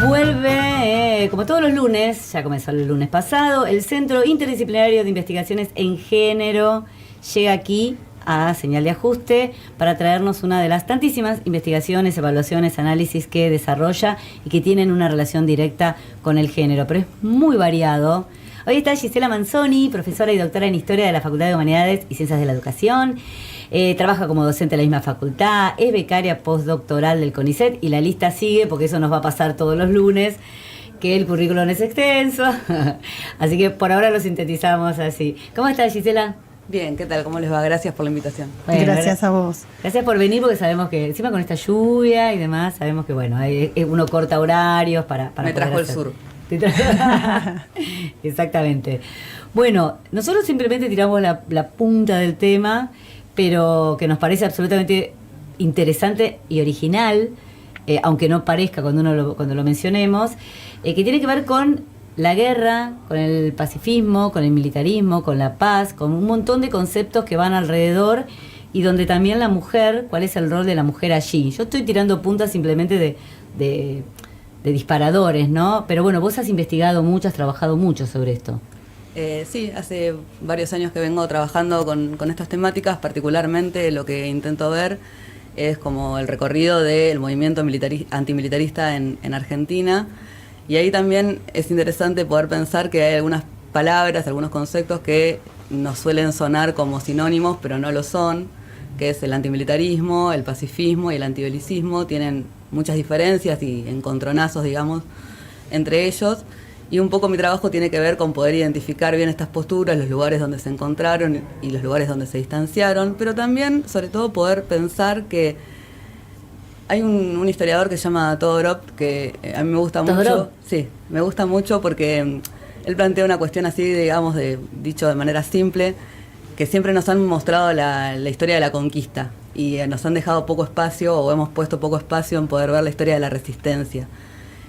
Vuelve, como todos los lunes, ya comenzó el lunes pasado, el Centro Interdisciplinario de Investigaciones en Género llega aquí a Señal de Ajuste para traernos una de las tantísimas investigaciones, evaluaciones, análisis que desarrolla y que tienen una relación directa con el género, pero es muy variado. Hoy está Gisela Manzoni, profesora y doctora en Historia de la Facultad de Humanidades y Ciencias de la Educación. Trabaja como docente en la misma facultad, es becaria postdoctoral del CONICET y la lista sigue porque eso nos va a pasar todos los lunes, que el currículum es extenso. Así que por ahora lo sintetizamos así. ¿Cómo estás, Gisela? Bien, ¿qué tal? ¿Cómo les va? Gracias por la invitación. Bueno, gracias a vos. Gracias por venir porque sabemos que encima con esta lluvia y demás, sabemos que bueno, uno corta horarios para Me trajo el sur. Exactamente. Bueno, nosotros simplemente tiramos la punta del tema, pero que nos parece absolutamente interesante y original, aunque no parezca cuando lo mencionemos, que tiene que ver con la guerra, con el pacifismo, con el militarismo, con la paz, con un montón de conceptos que van alrededor y donde también la mujer, cuál es el rol de la mujer allí. Yo estoy tirando puntas simplemente de disparadores, ¿no? Pero bueno, vos has investigado mucho, has trabajado mucho sobre esto. Sí, hace varios años que vengo trabajando con estas temáticas, particularmente lo que intento ver es como el recorrido del movimiento antimilitarista en Argentina, y ahí también es interesante poder pensar que hay algunas palabras, algunos conceptos que nos suelen sonar como sinónimos, pero no lo son, que es el antimilitarismo, el pacifismo y el antibelicismo, tienen muchas diferencias y encontronazos, digamos, entre ellos. Y un poco mi trabajo tiene que ver con poder identificar bien estas posturas, los lugares donde se encontraron y los lugares donde se distanciaron, pero también, sobre todo, poder pensar que hay un historiador que se llama Todorov, que a mí me gusta mucho. Sí, me gusta mucho porque él plantea una cuestión así, digamos, dicho de manera simple, que siempre nos han mostrado la historia de la conquista y nos han dejado poco espacio, o hemos puesto poco espacio en poder ver la historia de la resistencia.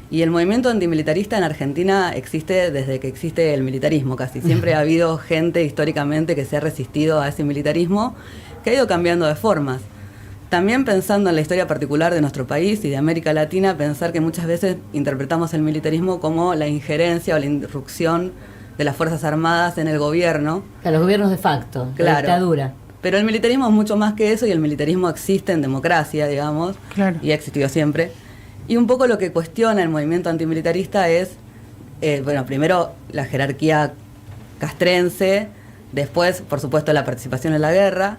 Y el movimiento antimilitarista en Argentina existe desde que existe el militarismo casi. Siempre ha habido gente históricamente que se ha resistido a ese militarismo, que ha ido cambiando de formas. También pensando en la historia particular de nuestro país y de América Latina, pensar que muchas veces interpretamos el militarismo como la injerencia o la irrupción de las Fuerzas Armadas en el gobierno. A los gobiernos de facto, claro, la dictadura. Pero el militarismo es mucho más que eso, y el militarismo existe en democracia, digamos, claro, y ha existido siempre. Y un poco lo que cuestiona el movimiento antimilitarista es, bueno, primero la jerarquía castrense, después, por supuesto, la participación en la guerra,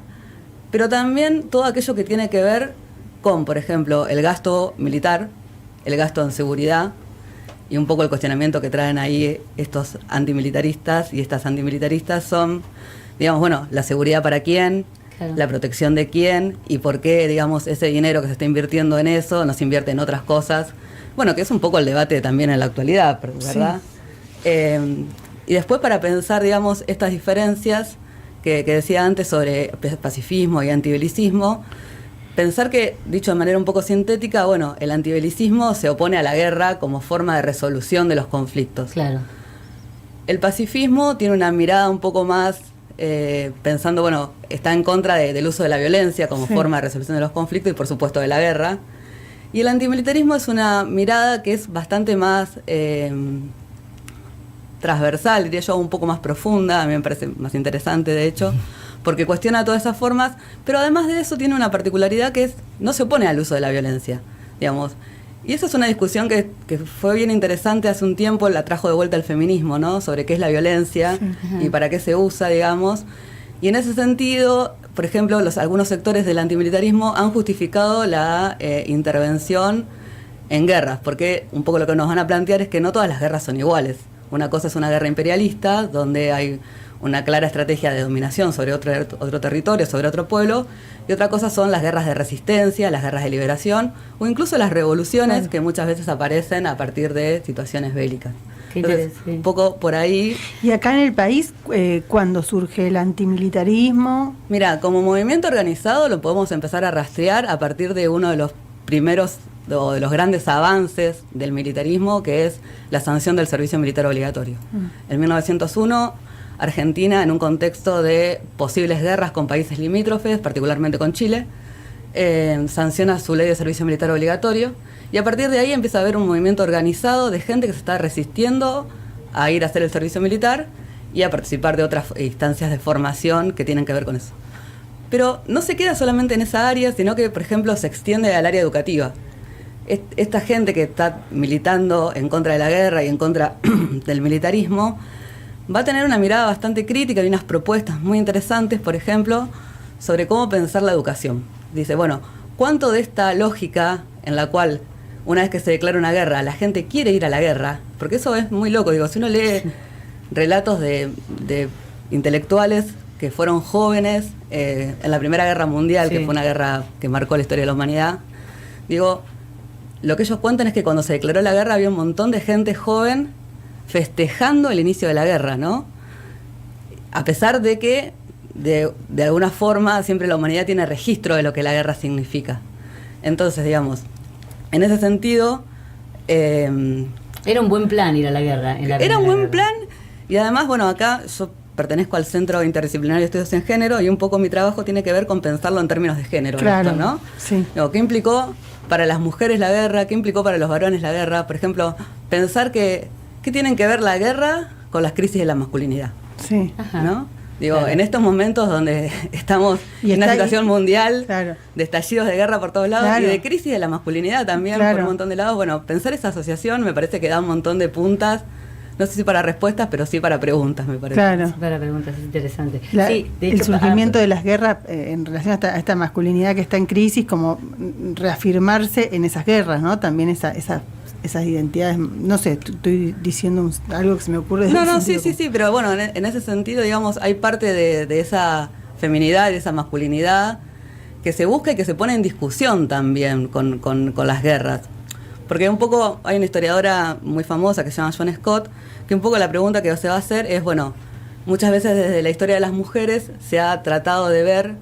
pero también todo aquello que tiene que ver con, por ejemplo, el gasto militar, el gasto en seguridad, y un poco el cuestionamiento que traen ahí estos antimilitaristas y estas antimilitaristas son, digamos, bueno, la seguridad para quién, claro, la protección de quién, y por qué, digamos, ese dinero que se está invirtiendo en eso no se invierte en otras cosas. Bueno, que es un poco el debate también en la actualidad, ¿verdad? Sí. Y después, para pensar, digamos, estas diferencias que decía antes sobre pacifismo y antibelicismo, pensar que, dicho de manera un poco sintética, bueno, el antibelicismo se opone a la guerra como forma de resolución de los conflictos. Claro. El pacifismo tiene una mirada un poco más, pensando, bueno, está en contra del uso de la violencia como forma de resolución de los conflictos y, por supuesto, de la guerra. Y el antimilitarismo es una mirada que es bastante más transversal, diría yo, un poco más profunda. A mí me parece más interesante, de hecho, porque cuestiona todas esas formas, pero además de eso tiene una particularidad que es, no se opone al uso de la violencia, digamos. Y esa es una discusión que fue bien interesante hace un tiempo, la trajo de vuelta el feminismo, ¿no? Sobre qué es la violencia y para qué se usa, digamos. Y en ese sentido, por ejemplo, algunos sectores del antimilitarismo han justificado la intervención en guerras, porque un poco lo que nos van a plantear es que no todas las guerras son iguales. Una cosa es una guerra imperialista, donde hay una clara estrategia de dominación sobre otro territorio, sobre otro pueblo, y otra cosa son las guerras de resistencia, las guerras de liberación, o incluso las revoluciones, que muchas veces aparecen a partir de situaciones bélicas. Entonces, un poco por ahí. ¿Y acá en el país, cuándo surge el antimilitarismo? Mira, como movimiento organizado lo podemos empezar a rastrear a partir de uno de los primeros o de los grandes avances del militarismo, que es la sanción del servicio militar obligatorio. En 1901, Argentina, en un contexto de posibles guerras con países limítrofes, particularmente con Chile, sanciona su ley de servicio militar obligatorio, y a partir de ahí empieza a haber un movimiento organizado de gente que se está resistiendo a ir a hacer el servicio militar y a participar de otras instancias de formación que tienen que ver con eso. Pero no se queda solamente en esa área, sino que, por ejemplo, se extiende al área educativa. Esta gente que está militando en contra de la guerra y en contra del militarismo va a tener una mirada bastante crítica y unas propuestas muy interesantes, por ejemplo, sobre cómo pensar la educación. Dice, bueno, ¿cuánto de esta lógica en la cual una vez que se declara una guerra, la gente quiere ir a la guerra? Porque eso es muy loco, digo, si uno lee relatos de intelectuales que fueron jóvenes en la Primera Guerra Mundial, que fue una guerra que marcó la historia de la humanidad, digo, lo que ellos cuentan es que cuando se declaró la guerra había un montón de gente joven festejando el inicio de la guerra, ¿no? A pesar de que, de alguna forma, siempre la humanidad tiene registro de lo que la guerra significa. Entonces, digamos, en ese sentido... era un buen plan ir a la guerra. Era un buen plan, y además, bueno, acá yo pertenezco al Centro Interdisciplinario de Estudios en Género, y un poco mi trabajo tiene que ver con pensarlo en términos de género. Claro, esto, ¿no? Sí. Digo, ¿qué implicó para las mujeres la guerra? ¿Qué implicó para los varones la guerra? Por ejemplo, pensar ¿qué tienen que ver la guerra con las crisis de la masculinidad? Sí. ¿No? Digo, en estos momentos donde estamos en una situación mundial de estallidos de guerra por todos lados y de crisis de la masculinidad también por un montón de lados, bueno, pensar esa asociación me parece que da un montón de puntas, no sé si para respuestas, pero sí para preguntas, me parece. Claro. Sí, para preguntas, es interesante. Sí, de hecho, el surgimiento de las guerras en relación a esta masculinidad que está en crisis, como reafirmarse en esas guerras, ¿no? También esas identidades, no sé, estoy diciendo algo que se me ocurre. No, sí, pero bueno, en ese sentido, digamos, hay parte de esa feminidad, de esa masculinidad que se busca y que se pone en discusión también con las guerras. Porque un poco hay una historiadora muy famosa que se llama Joan Scott, que un poco la pregunta que se va a hacer es, bueno, muchas veces desde la historia de las mujeres se ha tratado de ver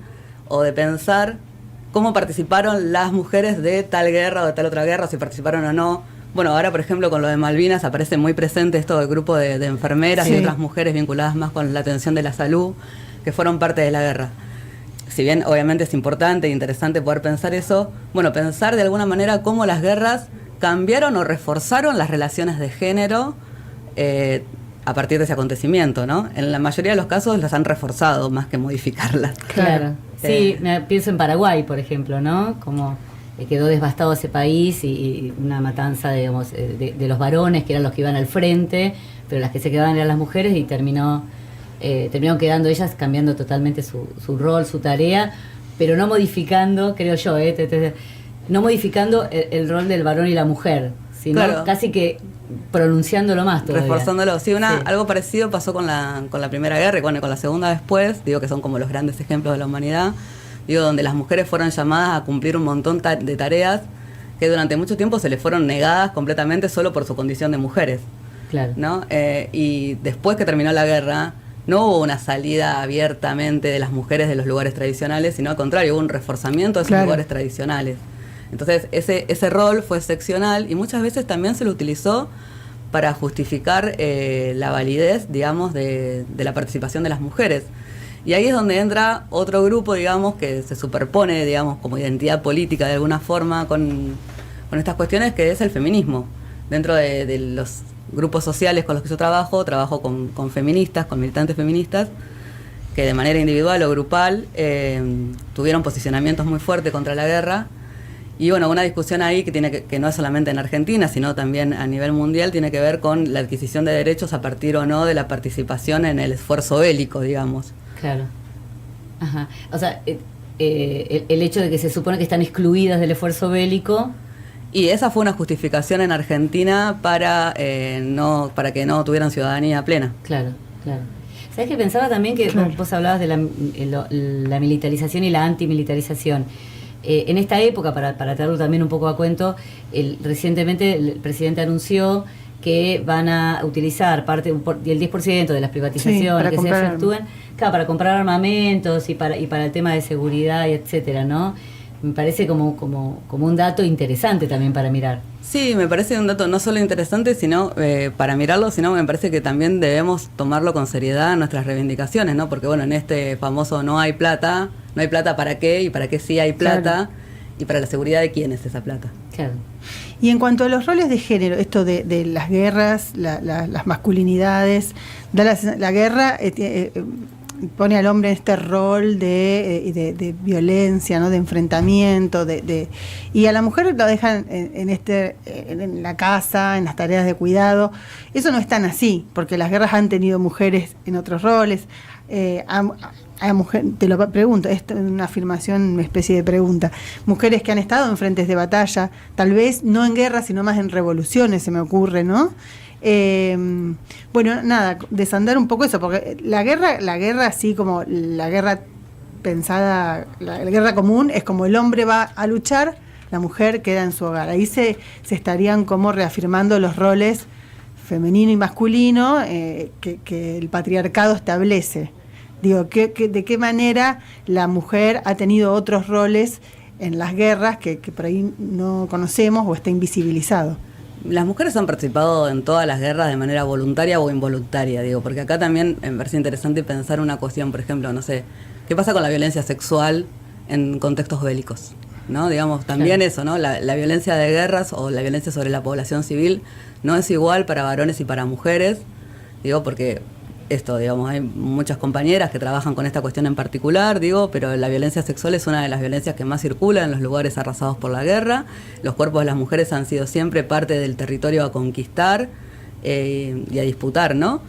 o de pensar cómo participaron las mujeres de tal guerra o de tal otra guerra, o si participaron o no. Bueno, ahora, por ejemplo, con lo de Malvinas aparece muy presente esto del grupo de enfermeras y otras mujeres vinculadas más con la atención de la salud, que fueron parte de la guerra. Si bien obviamente es importante e interesante poder pensar eso, bueno, pensar de alguna manera cómo las guerras cambiaron o reforzaron las relaciones de género a partir de ese acontecimiento, ¿no? En la mayoría de los casos las han reforzado más que modificarlas. Claro. Sí, pienso en Paraguay, por ejemplo, ¿no? Como quedó devastado ese país y una matanza, digamos, de los varones, que eran los que iban al frente, pero las que se quedaban eran las mujeres, y terminaron quedando ellas, cambiando totalmente su rol, su tarea, pero no modificando, creo yo, no modificando el rol del varón y la mujer, sino casi que pronunciándolo más todavía. Reforzándolo. Sí, algo parecido pasó con la Primera Guerra y con la Segunda después, digo que son como los grandes ejemplos de la humanidad, digo, donde las mujeres fueron llamadas a cumplir un montón de tareas que durante mucho tiempo se les fueron negadas completamente solo por su condición de mujeres. Claro. ¿No? Y después que terminó la guerra, no hubo una salida abiertamente de las mujeres de los lugares tradicionales, sino al contrario, hubo un reforzamiento de esos lugares tradicionales. Entonces, ese rol fue seccional y muchas veces también se lo utilizó para justificar la validez, digamos, de la participación de las mujeres. Y ahí es donde entra otro grupo, digamos, que se superpone, digamos, como identidad política de alguna forma con estas cuestiones, que es el feminismo. Dentro de los grupos sociales con los que yo trabajo con feministas, con militantes feministas, que de manera individual o grupal tuvieron posicionamientos muy fuertes contra la guerra. Y bueno, una discusión ahí que no es solamente en Argentina, sino también a nivel mundial, tiene que ver con la adquisición de derechos a partir o no de la participación en el esfuerzo bélico, digamos. Claro. Ajá. O sea, el hecho de que se supone que están excluidas del esfuerzo bélico. Y esa fue una justificación en Argentina para que no tuvieran ciudadanía plena. Claro. ¿Sabes qué pensaba también? Que vos hablabas de la militarización y la antimilitarización. En esta época, para traerlo también un poco a cuento, recientemente el presidente anunció que van a utilizar parte del 10% de las privatizaciones que se efectúen para comprar armamentos y para el tema de seguridad y etcétera, ¿no? Me parece como un dato interesante también para mirar. Sí, me parece un dato no solo interesante, sino para mirarlo, sino me parece que también debemos tomarlo con seriedad nuestras reivindicaciones, ¿no? Porque bueno, en este famoso no hay plata para qué y para qué sí hay plata. Claro. y para la seguridad de quién es esa plata. Claro. Y en cuanto a los roles de género, esto de las guerras, las masculinidades, la guerra pone al hombre en este rol de violencia, ¿no? De enfrentamiento, y a la mujer lo dejan en la casa, en las tareas de cuidado. Eso no es tan así, porque las guerras han tenido mujeres en otros roles. Hay mujeres, te lo pregunto, esto es una afirmación, una especie de pregunta. Mujeres que han estado en frentes de batalla, tal vez no en guerra, sino más en revoluciones, se me ocurre, ¿no? Bueno, nada, desandar un poco eso, porque la guerra así como la guerra pensada, la guerra común, es como el hombre va a luchar, la mujer queda en su hogar. Ahí se estarían como reafirmando los roles femenino y masculino que el patriarcado establece. Digo, ¿de qué manera la mujer ha tenido otros roles en las guerras que por ahí no conocemos o está invisibilizado? Las mujeres han participado en todas las guerras de manera voluntaria o involuntaria, digo, porque acá también me parece interesante pensar una cuestión, por ejemplo, no sé, ¿qué pasa con la violencia sexual en contextos bélicos? ¿No? Digamos, también eso, ¿no? La violencia de guerras o la violencia sobre la población civil no es igual para varones y para mujeres, digo, porque esto, digamos, hay muchas compañeras que trabajan con esta cuestión en particular, digo, pero la violencia sexual es una de las violencias que más circula en los lugares arrasados por la guerra. Los cuerpos de las mujeres han sido siempre parte del territorio a conquistar y a disputar, ¿no?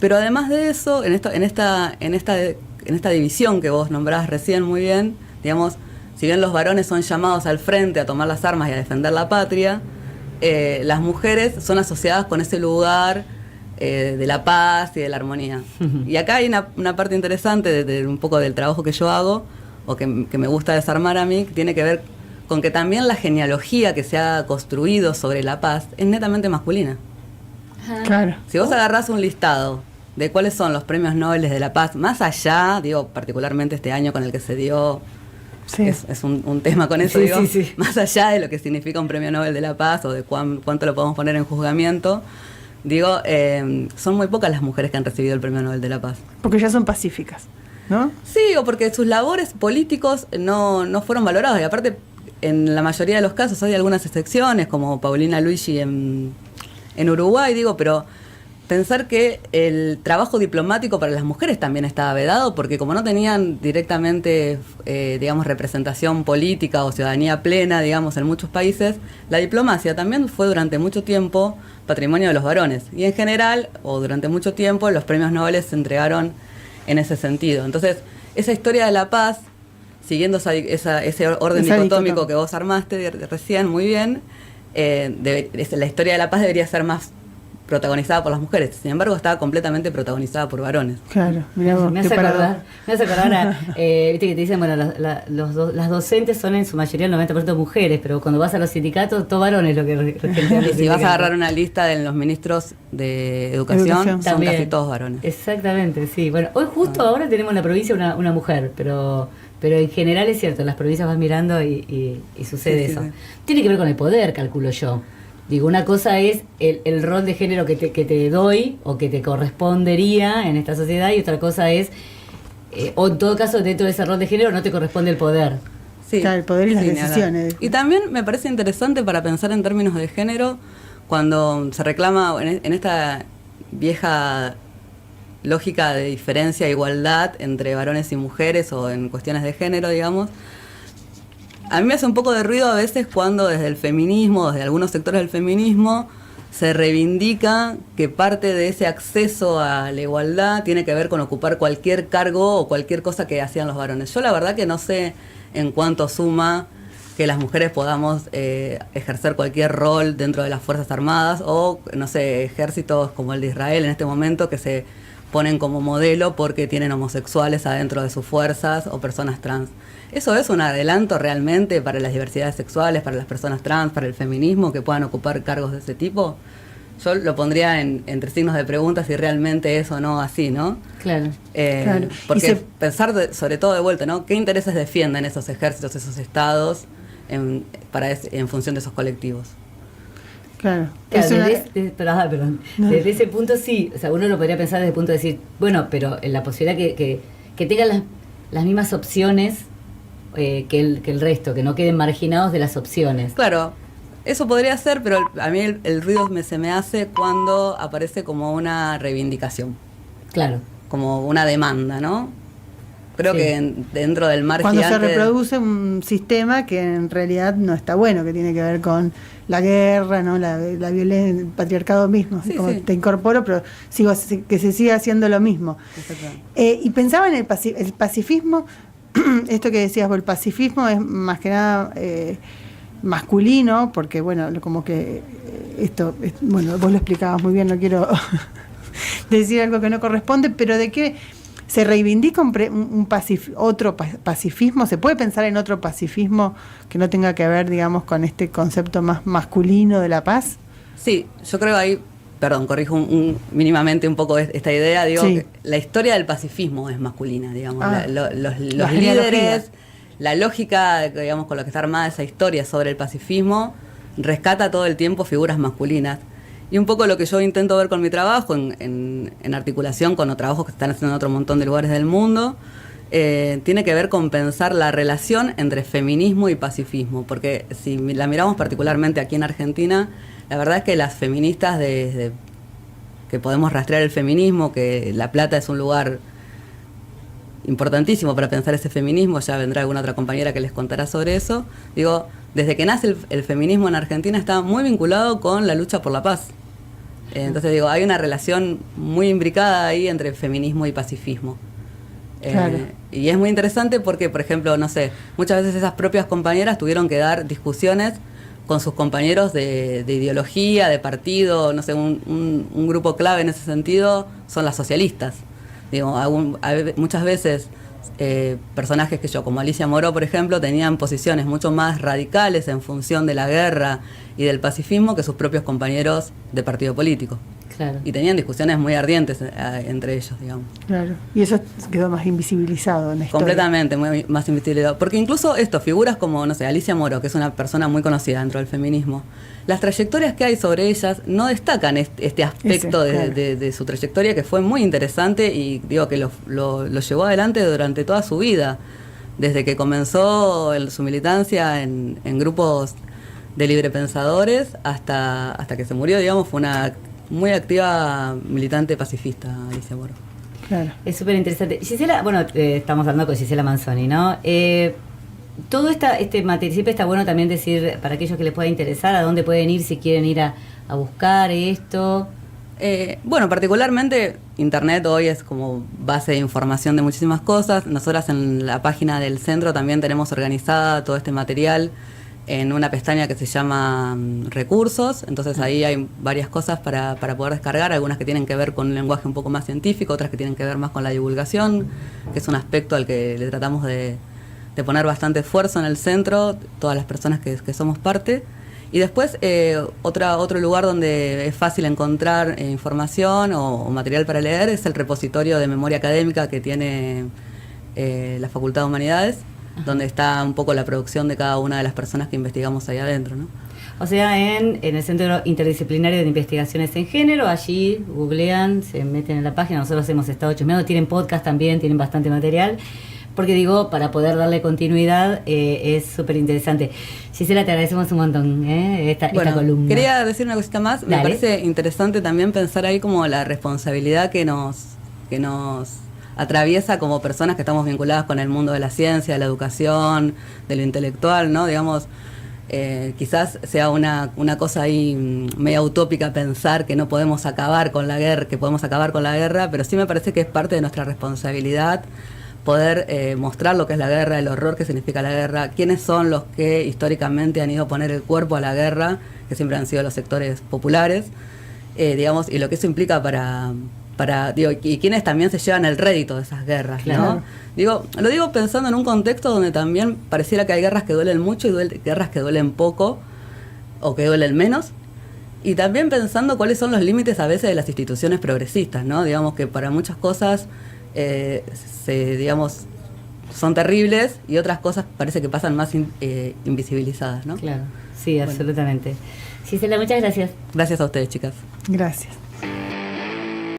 Pero además de eso, en esta división que vos nombrabas recién muy bien, digamos, si bien los varones son llamados al frente a tomar las armas y a defender la patria, las mujeres son asociadas con ese lugar de la paz y de la armonía. Y acá hay una parte interesante de un poco del trabajo que yo hago, o que me gusta desarmar a mí, que tiene que ver con que también la genealogía que se ha construido sobre la paz es netamente masculina. Claro. Si vos agarrás un listado de cuáles son los premios Nobel de la paz, más allá, digo, particularmente este año con el que se dio, sí, es un tema con eso, sí, digo, sí. Más allá de lo que significa un premio Nobel de la paz o de cuánto lo podemos poner en juzgamiento, digo, son muy pocas las mujeres que han recibido el premio Nobel de la paz. Porque ya son pacíficas, ¿no? Sí, o porque sus labores políticos no fueron valorados. Y aparte, en la mayoría de los casos hay algunas excepciones, como Paulina Luigi en Uruguay, digo, pero pensar que el trabajo diplomático para las mujeres también estaba vedado, porque como no tenían directamente, digamos, representación política o ciudadanía plena, digamos, en muchos países, la diplomacia también fue durante mucho tiempo patrimonio de los varones. Y en general, o durante mucho tiempo, los premios Nobel se entregaron en ese sentido. Entonces, esa historia de la paz, siguiendo ese orden dicotómico que vos armaste recién, muy bien, la historia de la paz debería ser más protagonizada por las mujeres. Sin embargo, estaba completamente protagonizada por varones. Claro, mirá vos, me hace acordar viste que te dicen, bueno, las docentes son en su mayoría el 90% mujeres, pero cuando vas a los sindicatos, todo varones lo que y si vas a agarrar una lista de los ministros de educación son también, casi todos varones. Exactamente, sí. Bueno, hoy justo ahora tenemos en la provincia una mujer, pero en general es cierto, en las provincias vas mirando y sucede eso. Sí. Tiene que ver con el poder, calculo yo. Digo, una cosa es el rol de género que te doy o que te correspondería en esta sociedad, y otra cosa es, o en todo caso dentro de ese rol de género no te corresponde el poder. Sí, claro, el poder y las decisiones. Y también me parece interesante para pensar en términos de género, cuando se reclama en esta vieja lógica de diferencia e igualdad entre varones y mujeres o en cuestiones de género, digamos. A mí me hace un poco de ruido a veces cuando desde el feminismo, desde algunos sectores del feminismo, se reivindica que parte de ese acceso a la igualdad tiene que ver con ocupar cualquier cargo o cualquier cosa que hacían los varones. Yo la verdad que no sé en cuánto suma que las mujeres podamos ejercer cualquier rol dentro de las Fuerzas Armadas o, no sé, ejércitos como el de Israel en este momento que se ponen como modelo porque tienen homosexuales adentro de sus fuerzas o personas trans. ¿Eso es un adelanto realmente para las diversidades sexuales, para las personas trans, para el feminismo, que puedan ocupar cargos de ese tipo? Yo lo pondría entre signos de pregunta si realmente es o no así, ¿no? Claro. Claro. Porque pensar sobre todo de vuelta, ¿no? ¿Qué intereses defienden esos ejércitos, esos estados en función de esos colectivos? Claro. Perdón. No. Desde ese punto sí, o sea, uno lo podría pensar desde el punto de decir, bueno, pero en la posibilidad que tengan las mismas opciones que el resto, que no queden marginados de las opciones. Claro, eso podría ser, pero a mí el ruido se me hace cuando aparece como una reivindicación. Claro. Como una demanda, ¿no? Creo que dentro del mar cuando gigante... se reproduce un sistema que en realidad no está bueno, que tiene que ver con la guerra, ¿no? La violencia, el patriarcado mismo. Sí, como sí. te incorporo, pero que se siga haciendo lo mismo. Y pensaba en el pacifismo, esto que decías, el pacifismo es más que nada masculino, porque bueno, como que bueno, vos lo explicabas muy bien, no quiero decir algo que no corresponde, pero de qué se reivindica otro pacifismo. ¿Se puede pensar en otro pacifismo que no tenga que ver, digamos, con este concepto más masculino de la paz? Sí, yo creo ahí, perdón, corrijo mínimamente un poco esta idea, digo, sí. Que la historia del pacifismo es masculina, digamos, los líderes, genealogía. la lógica, digamos, con la que está armada esa historia sobre el pacifismo, rescata todo el tiempo figuras masculinas. Y un poco lo que yo intento ver con mi trabajo, en articulación con los trabajos que se están haciendo en otro montón de lugares del mundo, tiene que ver con pensar la relación entre feminismo y pacifismo. Porque si la miramos particularmente aquí en Argentina, la verdad es que las feministas que podemos rastrear el feminismo, que La Plata es un lugar importantísimo para pensar ese feminismo, ya vendrá alguna otra compañera que les contará sobre eso, digo, desde que nace el feminismo en Argentina está muy vinculado con la lucha por la paz. Entonces digo, hay una relación muy imbricada ahí entre feminismo y pacifismo. Claro. Y es muy interesante porque, por ejemplo, no sé, muchas veces esas propias compañeras tuvieron que dar discusiones con sus compañeros de ideología, de partido, no sé, un grupo clave en ese sentido son las socialistas. Digo, muchas veces personajes que como Alicia Moró, por ejemplo, tenían posiciones mucho más radicales en función de la guerra y del pacifismo que sus propios compañeros de partido político. Claro. Y tenían discusiones muy ardientes entre ellos, digamos. Claro. Y eso quedó más invisibilizado en la historia. Completamente, más invisibilizado. Porque incluso figuras como, no sé, Alicia Moró, que es una persona muy conocida dentro del feminismo, las trayectorias que hay sobre ellas no destacan este aspecto de su trayectoria, que fue muy interesante y digo que lo llevó adelante durante toda su vida, desde que comenzó su militancia en grupos de librepensadores hasta que se murió, digamos, fue una muy activa militante pacifista, Alicia Moró. Claro. Es súper interesante. Gisela, bueno, estamos hablando con Gisela Manzoni, ¿no? Todo este material, siempre está bueno también decir, para aquellos que les pueda interesar, a dónde pueden ir si quieren ir a buscar esto. Bueno, particularmente Internet hoy es como base de información de muchísimas cosas. Nosotras en la página del centro también tenemos organizada todo este material en una pestaña que se llama Recursos. Entonces ahí hay varias cosas para poder descargar, algunas que tienen que ver con un lenguaje un poco más científico, otras que tienen que ver más con la divulgación, que es un aspecto al que le tratamos de poner bastante esfuerzo en el centro, todas las personas que somos parte. Y después otro lugar donde es fácil encontrar información o material para leer es el repositorio de memoria académica que tiene la Facultad de Humanidades, donde está un poco la producción de cada una de las personas que investigamos ahí adentro, ¿no? O sea, en el Centro Interdisciplinario de Investigaciones en Género, allí googlean, se meten en la página, nosotros hemos estado chusmeando, tienen podcast también, tienen bastante material, porque digo, para poder darle continuidad es súper interesante. Gisela, te agradecemos un montón esta columna. Quería decir una cosita más. Dale. Me parece interesante también pensar ahí como la responsabilidad que nos atraviesa como personas que estamos vinculadas con el mundo de la ciencia, de la educación, de lo intelectual, ¿no? Digamos, quizás sea una cosa ahí media utópica pensar que no podemos acabar con la guerra, pero sí me parece que es parte de nuestra responsabilidad poder mostrar lo que es la guerra, el horror que significa la guerra, quiénes son los que históricamente han ido a poner el cuerpo a la guerra, que siempre han sido los sectores populares, digamos, y lo que eso implica y quienes también se llevan el rédito de esas guerras, claro. ¿no? Lo digo pensando en un contexto donde también pareciera que hay guerras que duelen mucho y guerras que duelen poco o que duelen menos, y también pensando cuáles son los límites a veces de las instituciones progresistas, ¿no? Digamos que para muchas cosas son terribles y otras cosas parece que pasan más invisibilizadas, ¿no? Claro, sí, absolutamente. Gisela, muchas gracias. Gracias a ustedes, chicas. Gracias.